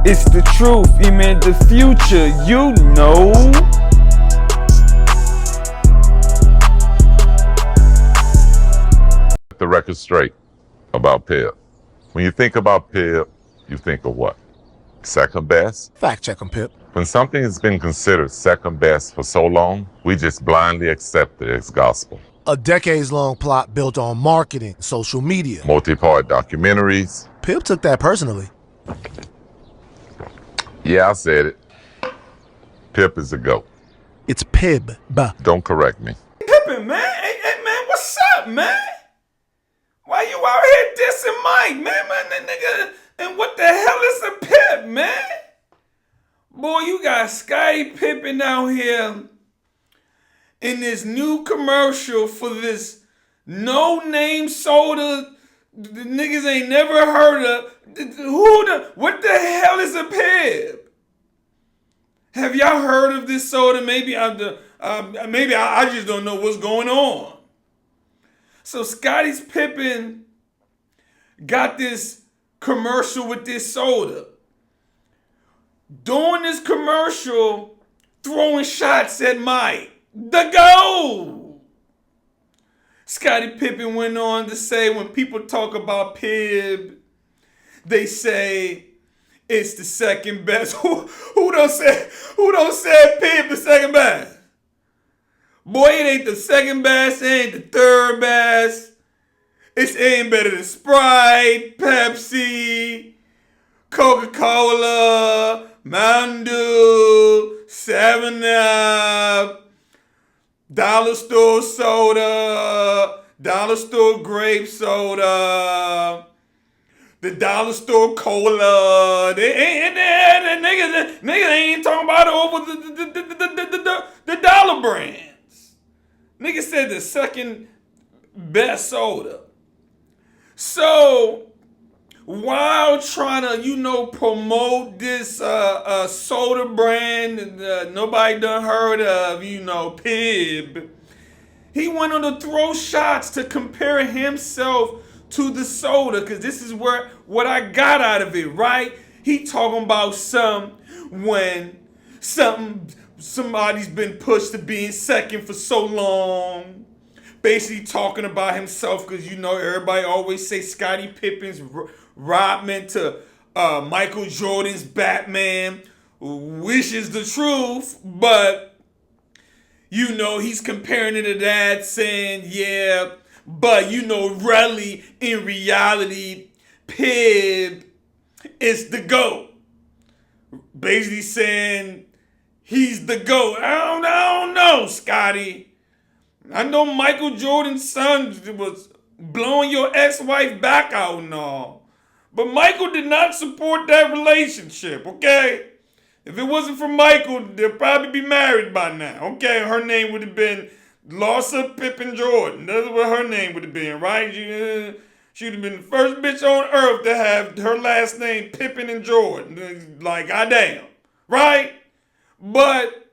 It's the truth, man, the future, you know. The record straight about Pip. When you think about Pip, you think of what? Second best? Fact check 'em, Pip. When something has been considered second best for so long, we just blindly accept it as gospel. A decades-long plot built on marketing, social media. Multi-part documentaries. Pip took that personally. Yeah, I said it. Pip is a GOAT. It's Pib. Don't correct me. Pippen, man. Hey, man, what's up, man? Why you out here dissing Mike, man? That nigga, and what the hell is a Pip, man? Boy, you got Scottie Pippen out here in this new commercial for this no-name soda the niggas ain't never heard of. What the hell is a Pip? Have y'all heard of this soda? Maybe I just don't know what's going on. So Scottie Pippen got this commercial with this soda. During this commercial, throwing shots at Mike. The GOAT! Scottie Pippen went on to say when people talk about Pib, they say it's the second best. Who done said Pib the second best? Boy, it ain't the second best, it ain't the third best. It ain't better than Sprite, Pepsi, Coca-Cola, Mountain Dew, 7-Up, dollar store soda, dollar store grape soda, the dollar store cola. They ain't niggas ain't talking about it over the dollar brands. Niggas said the second best soda. So while trying to, promote this soda brand nobody done heard of, Pib, he went on to throw shots to compare himself to the soda, because this is what I got out of it, right? He talking about when somebody's been pushed to being second for so long. Basically talking about himself, because everybody always say Scottie Pippen's Rodman to Michael Jordan's Batman, which is the truth, but he's comparing it to that, saying, yeah, but really, in reality, Pib is the GOAT. Basically saying he's the GOAT. I don't know, Scottie. I know Michael Jordan's son was blowing your ex-wife back out and all. But Michael did not support that relationship, okay? If it wasn't for Michael, they'd probably be married by now, okay? Her name would have been Larsa Pippen Jordan. That's what her name would have been, right? She would have been the first bitch on earth to have her last name Pippen and Jordan. Like, goddamn, right? But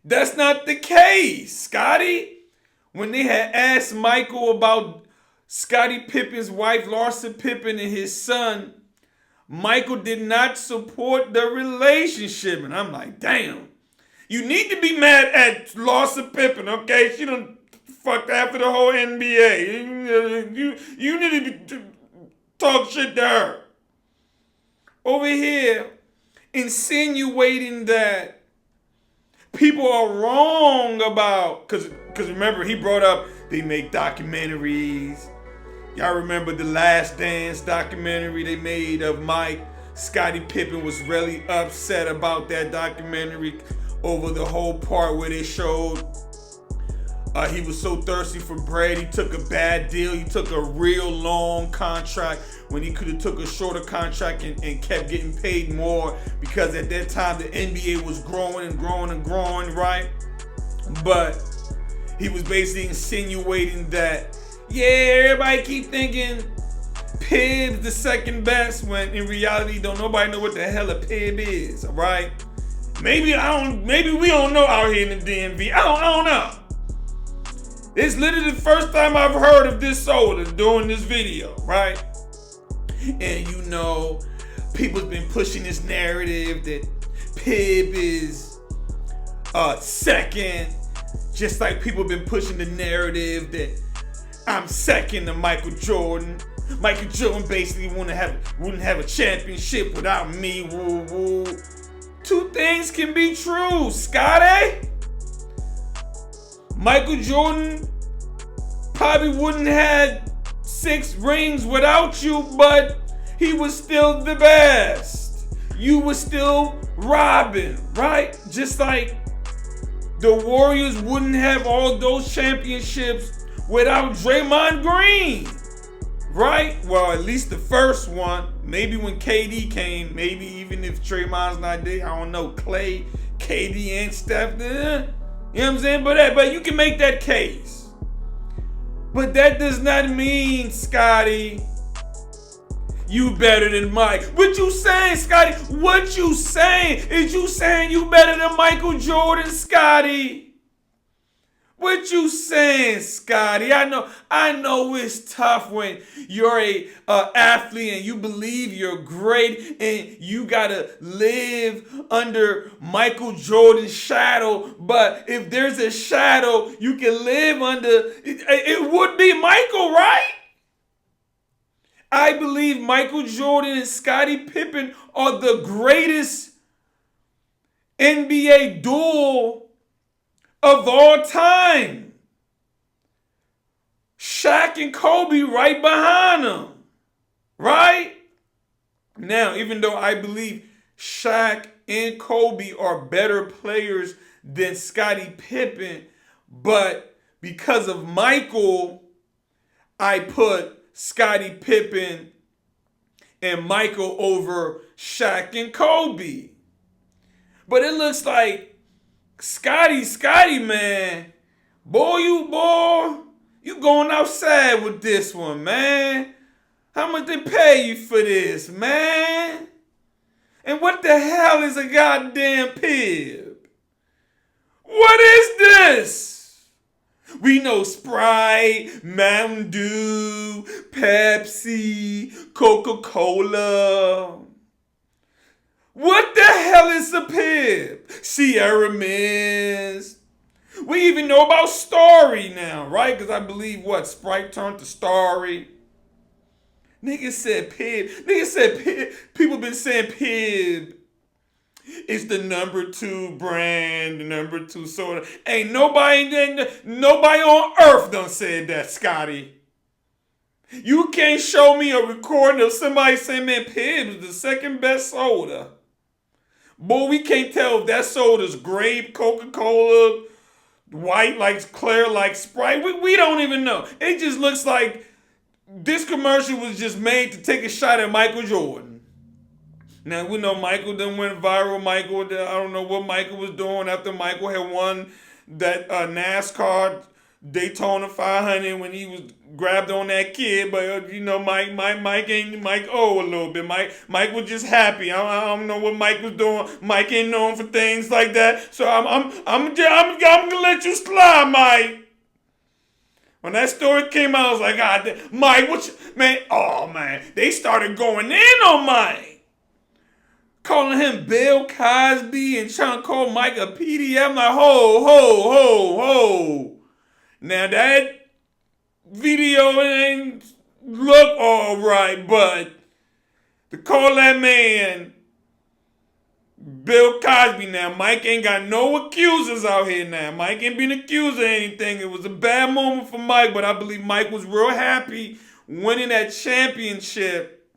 that's not the case, Scottie. When they had asked Michael about Scottie Pippen's wife, Larsa Pippen, and his son, Michael did not support the relationship. And I'm like, damn. You need to be mad at Larsa Pippen, okay? She done fucked after the whole NBA. You need to talk shit to her. Over here, insinuating that people are wrong about, because remember, he brought up they make documentaries. Y'all remember the Last Dance documentary they made of Mike? Scottie Pippen was really upset about that documentary over the whole part where they showed he was so thirsty for bread. He took a bad deal. He took a real long contract when he could have took a shorter contract and kept getting paid more, because at that time the NBA was growing and growing and growing, right? But he was basically insinuating that, yeah, everybody keep thinking Pib's the second best, when in reality don't nobody know what the hell a Pib is, all right? Maybe we don't know out here in the DMV. I don't know. It's literally the first time I've heard of this soda during this video, right? And people's been pushing this narrative that Pibb is second, just like people have been pushing the narrative that I'm second to Michael Jordan. Michael Jordan basically wouldn't have a championship without me. Woo woo. Two things can be true, Scottie. Michael Jordan probably wouldn't have 6 rings without you, but he was still the best. You were still robbing, right? Just like the Warriors wouldn't have all those championships without Draymond Green, right? Well, at least the first one. Maybe when KD came, maybe even if Draymond's not there, I don't know, Clay, KD, and Steph. You know what I'm saying? But you can make that case. But that does not mean, Scottie, you better than Mike. What you saying, Scottie? What you saying? Is you saying you better than Michael Jordan, Scottie? What you saying, Scottie? I know it's tough when you're a athlete and you believe you're great and you gotta live under Michael Jordan's shadow. But if there's a shadow you can live under, it would be Michael, right? I believe Michael Jordan and Scottie Pippen are the greatest NBA duel of all time. Shaq and Kobe right behind them. Right? Now, even though I believe Shaq and Kobe are better players than Scottie Pippen, but because of Michael, I put Scottie Pippen and Michael over Shaq and Kobe. But it looks like Scottie, man, you going outside with this one, man. How much they pay you for this, man? And what the hell is a goddamn Pibb? What is this? We know Sprite, Mountain Dew, Pepsi, Coca-Cola. What the hell is a Pibb? Sierra Mist. We even know about Story now, right? Because I believe Sprite turned to Story. Niggas said Pibb. People been saying Pibb is the number 2 brand, the number 2 soda. Ain't nobody on earth done said that, Scottie. You can't show me a recording of somebody saying, man, Pibb is the second best soda. Boy, we can't tell if that soda's grape, Coca-Cola, white like clear like Sprite. We don't even know. It just looks like this commercial was just made to take a shot at Michael Jordan. Now, we know Michael done went viral. I don't know what Michael was doing after Michael had won that NASCAR Daytona 500 when he was grabbed on that kid, but Mike owe a little bit. Mike was just happy. I don't know what Mike was doing. Mike ain't known for things like that, so I'm gonna let you slide, Mike. When that story came out, I was like, God, Mike, they started going in on Mike, calling him Bill Cosby and trying to call Mike a PDF. I'm like, ho. Now that video ain't look all right, but to call that man Bill Cosby now, Mike ain't got no accusers out here now. Mike ain't been accused of anything. It was a bad moment for Mike, but I believe Mike was real happy winning that championship,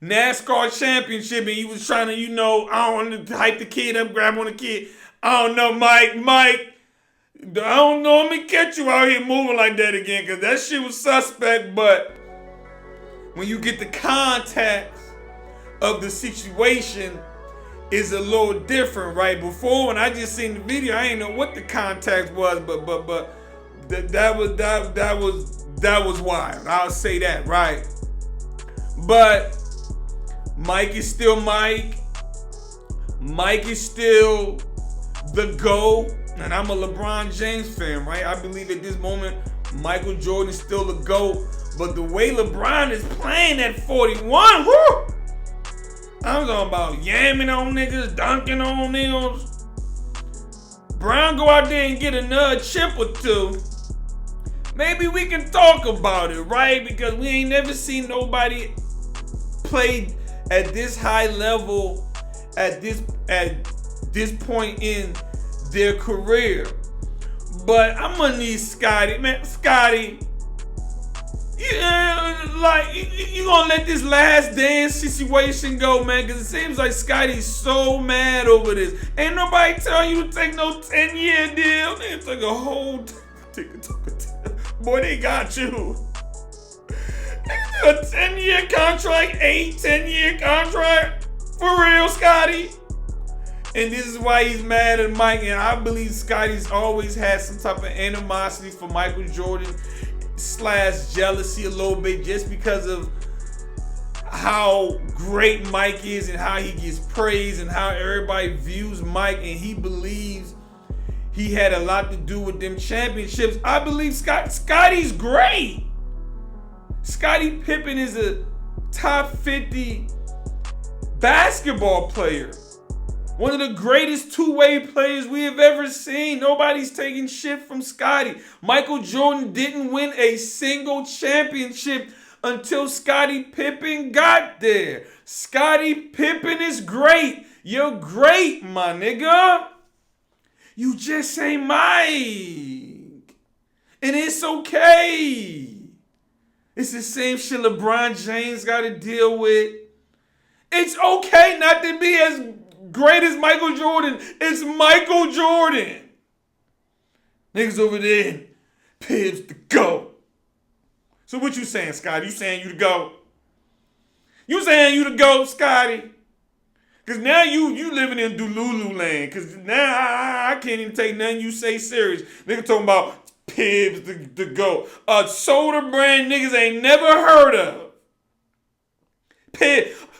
NASCAR championship, and he was trying to, I don't want to hype the kid up, grab on the kid. I don't know, Mike. I don't know, let me catch you out here moving like that again, because that shit was suspect. But when you get the context of the situation, is a little different, right? Before, when I just seen the video, I ain't know what the context was, but that was wild. I'll say that, right? But Mike is still Mike. Mike is still the GOAT. And I'm a LeBron James fan, right? I believe at this moment, Michael Jordan is still the GOAT. But the way LeBron is playing at 41, whoo! I'm talking about yamming on niggas, dunking on niggas. Brown go out there and get another chip or two. Maybe we can talk about it, right? Because we ain't never seen nobody play at this high level at this point in their career. But I'm gonna need Scottie, man. Scottie, you gonna let this last dance situation go, man? Cause it seems like Scottie's so mad over this. Ain't nobody telling you to take no 10-year deal. They took a whole boy, they got you. A 10-year contract, 10-year contract? For real, Scottie? And this is why he's mad at Mike. And I believe Scottie's always had some type of animosity for Michael Jordan / jealousy a little bit, just because of how great Mike is and how he gets praised and how everybody views Mike, and he believes he had a lot to do with them championships. I believe Scottie's great. Scottie Pippen is a top 50 basketball player. One of the greatest two-way players we have ever seen. Nobody's taking shit from Scottie. Michael Jordan didn't win a single championship until Scottie Pippen got there. Scottie Pippen is great. You're great, my nigga. You just ain't Mike. And it's okay. It's the same shit LeBron James got to deal with. It's okay not to be as great as Michael Jordan. It's Michael Jordan. Niggas over there, Pibbs the GOAT. So what you saying, Scottie? You saying you the GOAT? You saying you the GOAT, Scottie? Because now you living in Delulu land. Because now I can't even take nothing you say serious. Nigga talking about Pibbs the GOAT. A soda brand niggas ain't never heard of.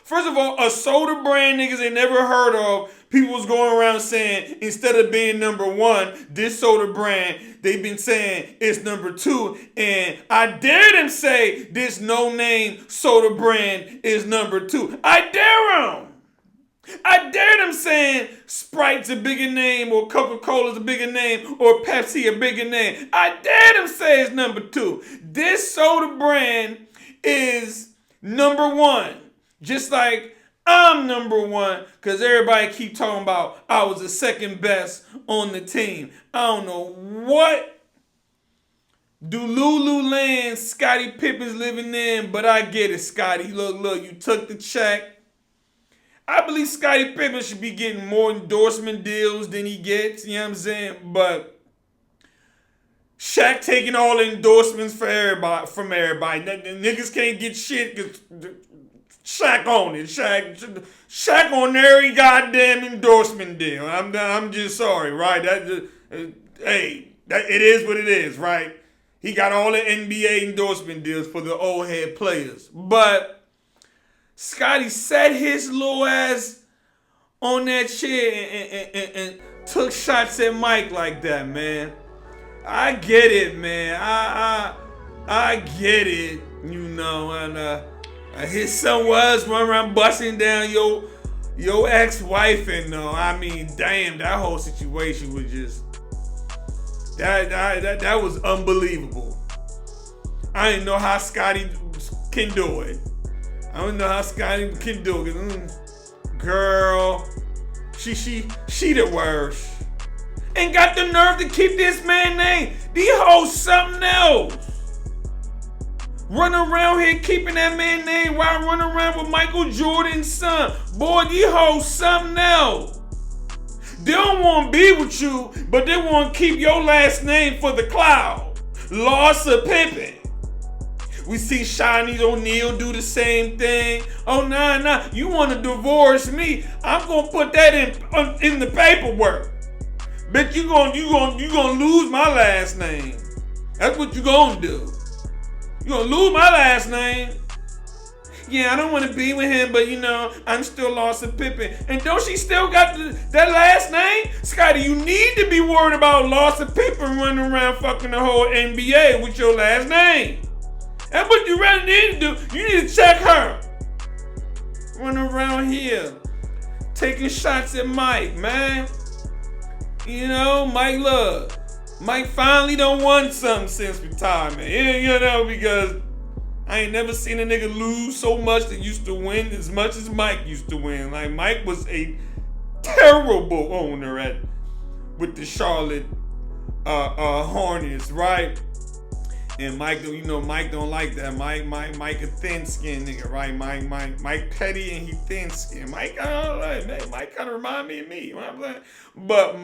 First of all, a soda brand niggas ain't never heard of. People was going around saying, instead of being number one, this soda brand, they've been saying it's number two. And I dare them say this no-name soda brand is number two. I dare them. I dare them saying Sprite's a bigger name, or Coca-Cola's a bigger name, or Pepsi a bigger name. I dare them say it's number two. This soda brand is number one. Just like I'm number one, because everybody keep talking about I was the second best on the team. I don't know what Delulu land Scottie Pippen's living in, but I get it, Scottie. Look, you took the check. I believe Scottie Pippen should be getting more endorsement deals than he gets, you know what I'm saying? But Shaq taking all the endorsements from everybody. Niggas can't get shit because Shaq on it. Shaq on every goddamn endorsement deal. I'm just sorry, right? It is what it is, right? He got all the NBA endorsement deals for the old head players. But Scottie sat his little ass on that chair and took shots at Mike like that, man. I get it, man. I get it, you know. And his son was running around busting down your ex-wife, and I mean, damn, that whole situation was just that was unbelievable. I didn't know how Scottie can do it. I don't know how Scottie can do it. Girl, she the worst. And got the nerve to keep this man's name. These hoes something else. Running around here keeping that man's name while running around with Michael Jordan's son. Boy, these hoes something else. They don't want to be with you, but they want to keep your last name for the cloud. Larsa Pippen. We see Shiny O'Neal do the same thing. Oh, nah. You want to divorce me? I'm going to put that in the paperwork. Bet you gonna lose my last name. That's what you gonna do. You gonna lose my last name. Yeah, I don't want to be with him, but I'm still Larsa Pippen. And don't she still got that last name? Scottie, you need to be worried about Larsa Pippen running around fucking the whole NBA with your last name. That's what you really need to do. You need to check her. Running around here, taking shots at Mike, man. You know, Mike finally done won something since retirement. You know, because I ain't never seen a nigga lose so much that used to win as much as Mike used to win. Like, Mike was a terrible owner with the Charlotte Hornets, right? And Mike don't like that. Mike a thin-skinned nigga, right? Mike petty and he thin-skinned. Mike kind of remind me of me. You know what I'm saying? But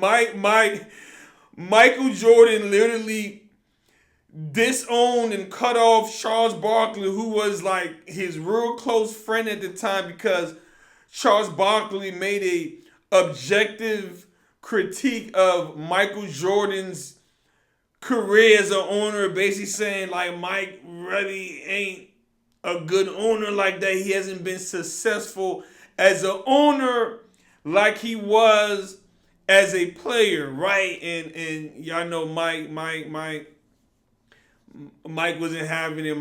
Michael Jordan literally disowned and cut off Charles Barkley, who was like his real close friend at the time, because Charles Barkley made a objective critique of Michael Jordan's career as an owner, basically saying like Mike really ain't a good owner like that. He hasn't been successful as an owner like he was as a player, right? And y'all know Mike wasn't having it.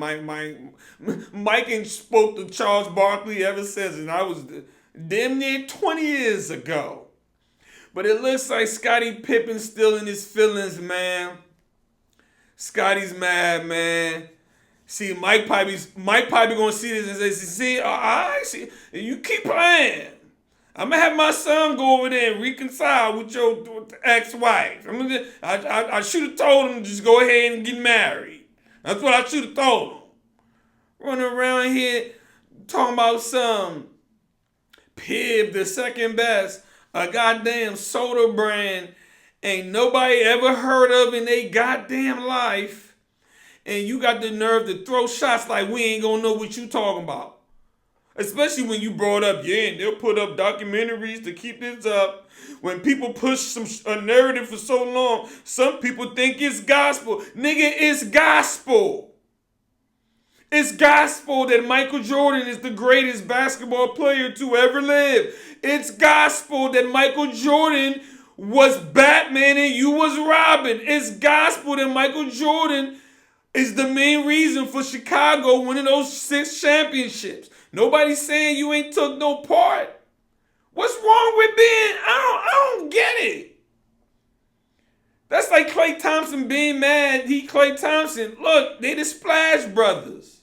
Mike ain't spoke to Charles Barkley ever since, and I was damn near 20 years ago. But it looks like Scottie Pippen's still in his feelings, man. Scotty's mad, man. See, Mike probably gonna see this and say, see, all right, see, you keep playing. I'm gonna have my son go over there and reconcile with your ex-wife. I should have told him to just go ahead and get married. That's what I should have told him. Running around here talking about some Pib, the second best, a goddamn soda brand ain't nobody ever heard of in they goddamn life, and you got the nerve to throw shots like we ain't gonna know what you talking about. Especially when you brought up, and they'll put up documentaries to keep this up. When people push a narrative for so long, some people think it's gospel. Nigga, it's gospel. It's gospel that Michael Jordan is the greatest basketball player to ever live. It's gospel that Michael Jordan was Batman and you was Robin. It's gospel that Michael Jordan is the main reason for Chicago winning those 6 championships. Nobody's saying you ain't took no part. What's wrong with being, I don't get it. That's like Klay Thompson being mad. Klay Thompson, look, they the Splash Brothers.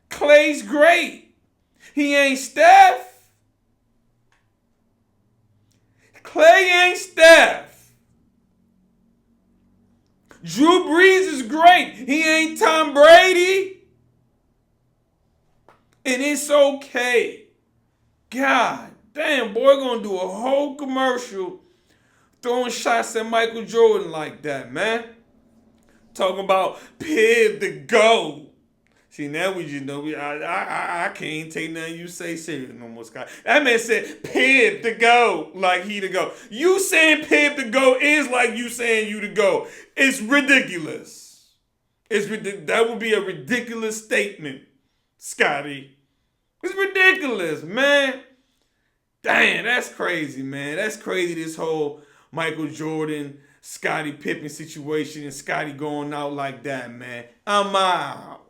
Klay's great. He ain't Steph. Klay ain't Steph. Drew Brees is great. He ain't Tom Brady. And it's okay. God damn, boy, gonna do a whole commercial throwing shots at Michael Jordan like that, man. Talking about Pib the GOAT. See, now we just know, I can't take nothing you say serious no more, Scott. That man said Pib the GOAT, like he the GOAT. You saying Pib the GOAT is like you saying you the GOAT. It's ridiculous. That would be a ridiculous statement, Scotty. It's ridiculous, man. Damn, that's crazy, man. That's crazy, this whole Michael Jordan, Scottie Pippen situation and Scotty going out like that, man. I'm out.